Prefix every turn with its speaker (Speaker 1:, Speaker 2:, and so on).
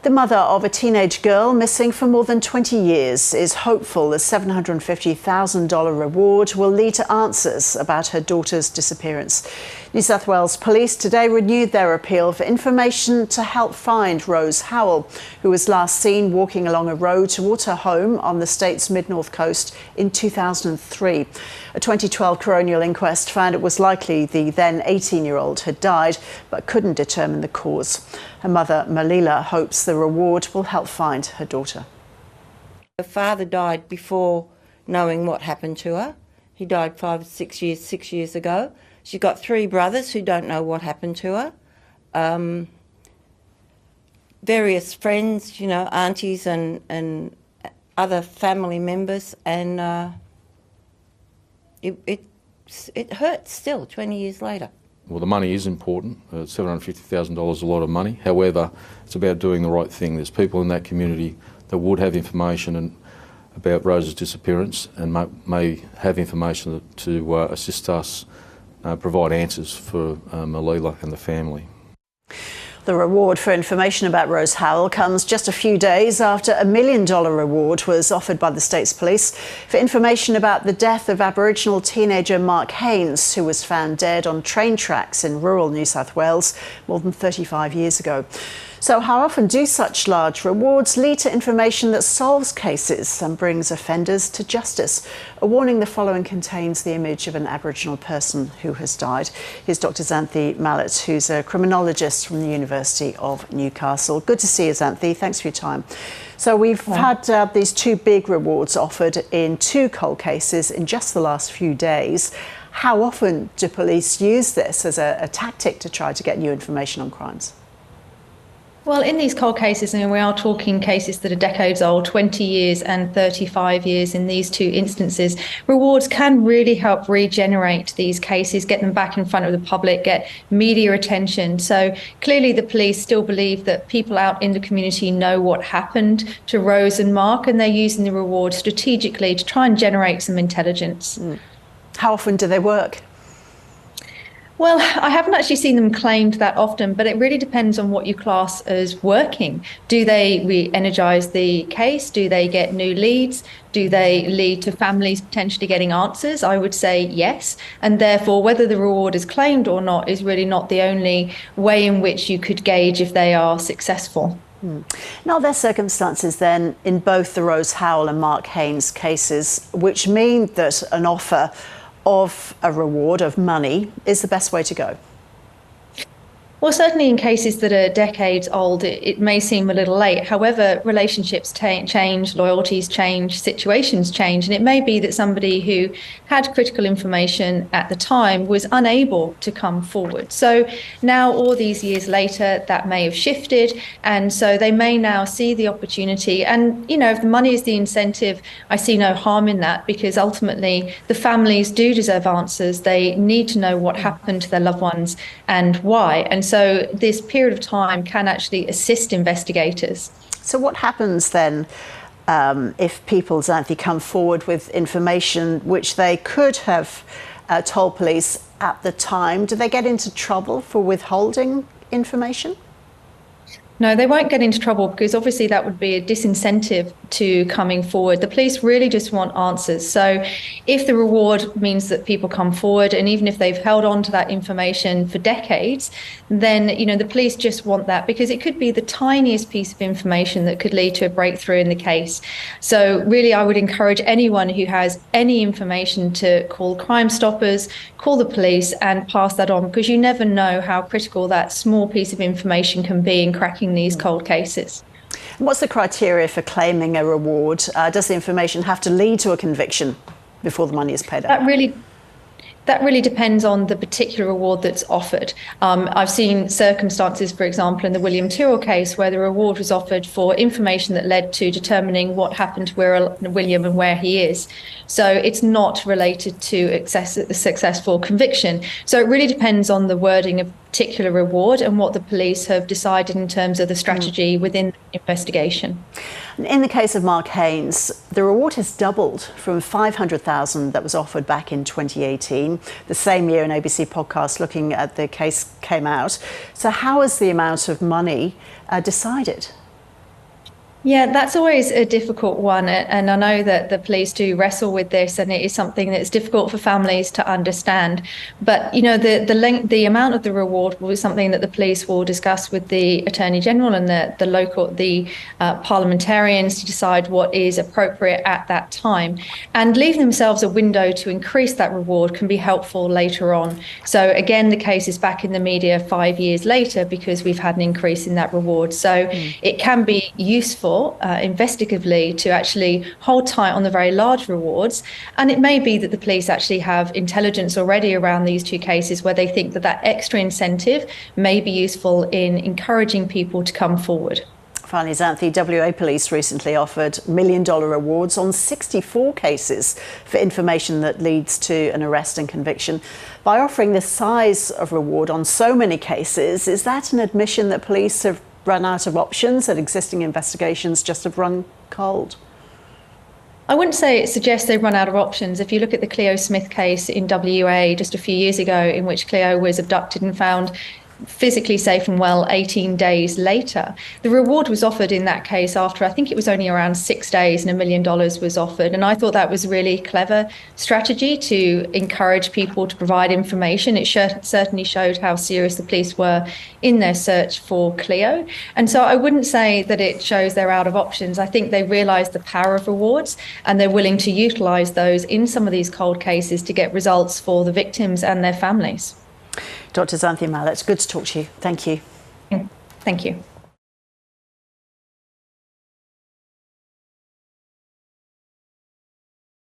Speaker 1: The mother of a teenage girl missing for more than 20 years is hopeful the $750,000 reward will lead to answers about her daughter's disappearance. New South Wales Police today renewed their appeal for information to help find Rose Howell, who was last seen walking along a road towards her home on the state's mid-north coast in 2003. A 2012 coronial inquest found it was likely the then 18-year-old had died, but couldn't determine the cause. Her mother, Malila, hopes the reward will help find her daughter.
Speaker 2: Her father died before knowing what happened to her. He died 6 years ago. She's got 3 brothers who don't know what happened to her. Various friends, aunties and other family members, and it hurts still 20 years later.
Speaker 3: Well, the money is important. $750,000 is a lot of money. However, it's about doing the right thing. There's people in that community that would have information about Rose's disappearance and may have information to assist us provide answers for Malila and the family.
Speaker 1: The reward for information about Rose Howell comes just a few days after a $1 million reward was offered by the state's police for information about the death of Aboriginal teenager Mark Haynes, who was found dead on train tracks in rural New South Wales more than 35 years ago. So how often do such large rewards lead to information that solves cases and brings offenders to justice? A warning the following contains the image of an Aboriginal person who has died. Here's Dr. Xanthi Mallett, who's a criminologist from the University of Newcastle. Good to see you, Xanthi. Thanks for your time. So we've had these 2 big rewards offered in 2 cold cases in just the last few days. How often do police use this as a tactic to try to get new information on crimes?
Speaker 4: Well, in these cold cases, we are talking cases that are decades old, 20 years and 35 years in these 2 instances. Rewards can really help regenerate these cases, get them back in front of the public, get media attention. So clearly the police still believe that people out in the community know what happened to Rose and Mark, and they're using the reward strategically to try and generate some intelligence.
Speaker 1: How often do they work?
Speaker 4: Well, I haven't actually seen them claimed that often, but it really depends on what you class as working. Do they re-energise the case? Do they get new leads? Do they lead to families potentially getting answers? I would say yes. And therefore, whether the reward is claimed or not is really not the only way in which you could gauge if they are successful.
Speaker 1: Now, are there circumstances then in both the Rose Howell and Mark Haynes cases which mean that an offer of a reward of money is the best way to go?
Speaker 4: Well, certainly in cases that are decades old, it may seem a little late. However, relationships change, loyalties change, situations change, and it may be that somebody who had critical information at the time was unable to come forward. So now, all these years later, that may have shifted, and so they may now see the opportunity. And, if the money is the incentive, I see no harm in that, because ultimately the families do deserve answers. They need to know what happened to their loved ones and why. And so this period of time can actually assist investigators. So
Speaker 1: what happens then if people, Xanthi, come forward with information which they could have told police at the time? Do they get into trouble for withholding information?
Speaker 4: No, they won't get into trouble, because obviously that would be a disincentive to coming forward. The police really just want answers. So if the reward means that people come forward, and even if they've held on to that information for decades, then, the police just want that, because it could be the tiniest piece of information that could lead to a breakthrough in the case. So really, I would encourage anyone who has any information to call Crime Stoppers, call the police and pass that on, because you never know how critical that small piece of information can be in cracking these cold cases.
Speaker 1: What's the criteria for claiming a reward? Does the information have to lead to a conviction before the money is paid out?
Speaker 4: That really depends on the particular reward that's offered. I've seen circumstances, for example, in the William Tyrrell case, where the reward was offered for information that led to determining what happened to William and where he is. So it's not related to a successful conviction. So it really depends on the wording of particular reward and what the police have decided in terms of the strategy within the investigation.
Speaker 1: In the case of Mark Haynes, the reward has doubled from $500,000 that was offered back in 2018, the same year an ABC podcast looking at the case came out. So how is the amount of money decided?
Speaker 4: Yeah, that's always a difficult one. And I know that the police do wrestle with this, and it is something that's difficult for families to understand. But, you know, the amount of the reward was something that the police will discuss with the Attorney General and the parliamentarians to decide what is appropriate at that time. And leaving themselves a window to increase that reward can be helpful later on. So again, the case is back in the media 5 years later because we've had an increase in that reward. So it can be useful investigatively to actually hold tight on the very large rewards. And it may be that the police actually have intelligence already around these two cases where they think that that extra incentive may be useful in encouraging people to come forward.
Speaker 1: Finally, Xanthi, WA Police recently offered $1 million rewards on 64 cases for information that leads to an arrest and conviction. By offering this size of reward on so many cases, is that an admission that police have run out of options, that existing investigations just have run cold?
Speaker 4: I wouldn't say it suggests they've run out of options. If you look at the Cleo Smith case in WA just a few years ago, in which Cleo was abducted and found physically safe and well 18 days later. The reward was offered in that case after, I think it was only around 6 days, and $1 million was offered. And I thought that was a really clever strategy to encourage people to provide information. It certainly showed how serious the police were in their search for Cleo. And so I wouldn't say that it shows they're out of options. I think they realise the power of rewards, and they're willing to utilise those in some of these cold cases to get results for the victims and their families.
Speaker 1: Dr. Xanthi Mallett, good to talk to you. Thank you.
Speaker 4: Thank you.